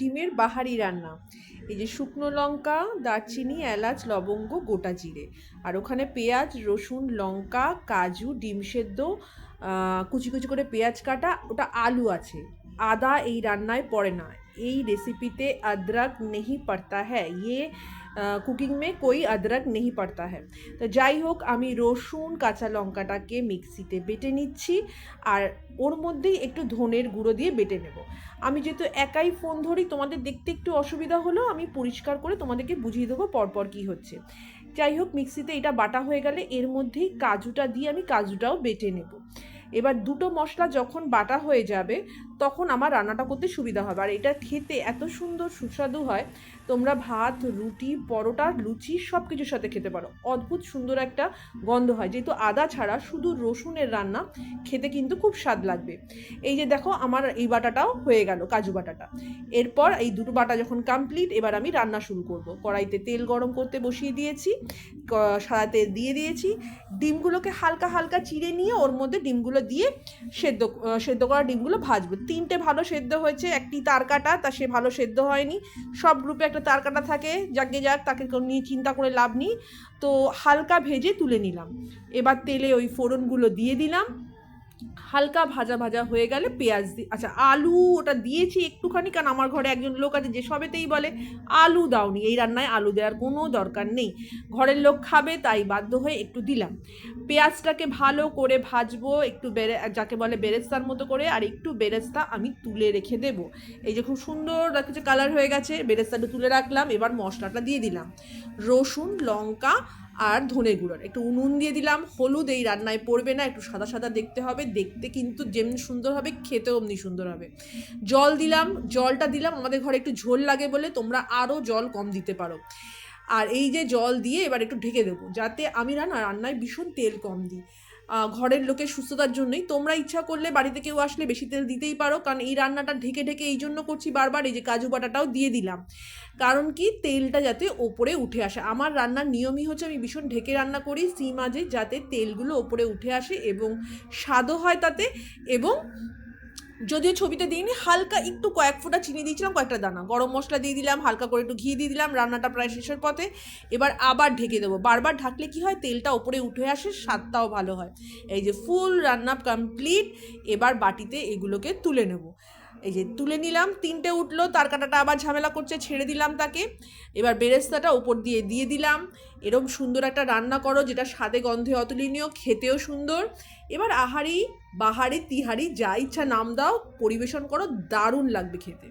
ডিমের বাহারি রান্না। এই যে শুকনো লঙ্কা, দারচিনি, এলাচ, লবঙ্গ, গোটা জিরে, আর ওখানে পেঁয়াজ, রসুন, লঙ্কা, কাজু, ডিম সেদ্ধ, কুচি কুচি করে পেঁয়াজ কাটা, ওটা আলু আছে। আদা এই রান্নায় পড়ে না, এই রেসিপিতে अदरक नहीं पड़ता है, ये কুকিং মে কোই अदरक नहीं पड़ता है। তো যাই হোক, আমি রসুন কাঁচা লঙ্কাটাকে মিক্সিতে বেটে নিচ্ছি, আর ওর মধ্যেই একটু ধনের গুঁড়ো দিয়ে বেটে নেব। আমি যেহেতু একাই ফোন ধরি, তোমাদের দেখতে একটু অসুবিধা হলেও আমি পরিষ্কার করে তোমাদেরকে বুঝিয়ে দেবো পরপর কী হচ্ছে। যাই হোক, মিক্সিতে এটা বাটা হয়ে গেলে এর মধ্যেই কাজুটা দিয়ে আমি কাজুটাও বেটে নেব। এবার দুটো মশলা যখন বাটা হয়ে যাবে তখন আমার রান্নাটা করতে সুবিধা হবে, আর এটা খেতে এত সুন্দর সুস্বাদু হয়, তোমরা ভাত, রুটি, পরোটা, লুচি সব কিছুর সাথে খেতে পারো। অদ্ভুত সুন্দর একটা গন্ধ হয়, যেহেতু আদা ছাড়া শুধু রসুনের রান্না, খেতে কিন্তু খুব স্বাদ লাগবে। এই যে দেখো, আমার এই বাটাটাও হয়ে গেল, কাজু বাটাটা। এরপর এই দুটো বাটা যখন কমপ্লিট, এবার আমি রান্না শুরু করব। কড়াইতে তেল গরম করতে বসিয়ে দিয়েছি, সাদা তেল দিয়ে দিয়েছি। ডিমগুলোকে হালকা হালকা চিড়ে নিয়ে ওর মধ্যে ডিমগুলো দিয়ে সেদ্ধ করা ডিমগুলো ভাজবো। 3টে ভালো সেদ্ধ হয়েছে, একটি তারকাটা, তা সে ভালো সেদ্ধ হয়নি। সব গ্রুপে একটা তারকাটা থাকে, যাকে যাক তাকে নিয়ে চিন্তা করে লাভ নেই। তো হালকা ভেজে তুলে নিলাম। এবার তেলে ওই ফোড়নগুলো দিয়ে দিলাম। হালকা ভাজা ভাজা হয়ে গেলে পেঁয়াজ আচ্ছা, আলু ওটা দিয়েছি একটুখানি, কারণ আমার ঘরে একজন লোক আছে যে সবেতেই বলে আলু দাওনি, এই রান্নায় আলু দেওয়ার কোনো দরকার নেই, ঘরের লোক খাবে তাই বাধ্য হয়ে একটু দিলাম। পেঁয়াজটাকে ভালো করে ভাজবো, একটু যাকে বলে বেরেস্তার মতো করে, আর একটু বেরেস্তা আমি তুলে রেখে দেব। এই যে খুব সুন্দর দেখেছে কালার হয়ে গেছে, বেরেস্তাটা তুলে রাখলাম। এবার মশলাটা দিয়ে দিলাম, রসুন, লঙ্কা আর ধনে গুঁড়ো, একটু নুন দিয়ে দিলাম। হলুদ এই রান্নায় পড়বে না, একটু সাদা সাদা দেখতে হবে, দেখতে কিন্তু যেমনি সুন্দর হবে খেতেও অমনি সুন্দর হবে। জল দিলাম, জলটা দিলাম আমাদের ঘরে একটু ঝোল লাগে বলে, তোমরা আরও জল কম দিতে পারো। আর এই যে জল দিয়ে এবার একটু ঢেকে দেবো, যাতে আমি রান্নায় ভীষণ তেল কম দিই, ঘরের লোকের সুস্থতার জন্যই। তোমরা ইচ্ছা করলে বাড়িতে কেউ আসলে বেশি তেল দিতেই পারো, কারণ এই রান্নাটা ঢেকে ঢেকে এই জন্য করছি বারবার। এই যে কাজু বাটাটাও দিয়ে দিলাম, কারণ কি তেলটা যাতে ওপরে উঠে আসে। আমার রান্নার নিয়মই হচ্ছে আমি ভীষণ ঢেকে রান্না করি সিম আঁচে, যাতে তেলগুলো ওপরে উঠে আসে এবং স্বাদও হয় তাতে। এবং যদিও ছবিতে দিইনি, হালকা একটু কয়েক ফোঁটা চিনি দিয়েছিলাম, কয়েকটা দানা গরম মশলা দিয়ে দিলাম, হালকা করে একটু ঘি দিয়ে দিলাম। রান্নাটা প্রায় শেষের পথে, এবার আবার ঢেকে দেবো। বারবার ঢাকলে কি হয়, তেলটা ওপরে উঠে আসে, স্বাদটাও ভালো হয়। এই যে ফুল রান্না কমপ্লিট, এবার বাটিতে এগুলোকে তুলে নেব। এই যে তুলে নিলাম, 3টে উঠলো, তার কাটাটা আবার ঝামেলা করছে, ছেড়ে দিলাম তাকে। এবার বেরেস্তাটা ওপর দিয়ে দিলাম। এরকম সুন্দর একটা রান্না করো যেটা স্বাদে গন্ধে অতুলনীয়, খেতেও সুন্দর। এবার আহারি, বাহারি, তিহারি যা ইচ্ছা নাম দাও, পরিবেশন করো, দারুণ লাগবে খেতে।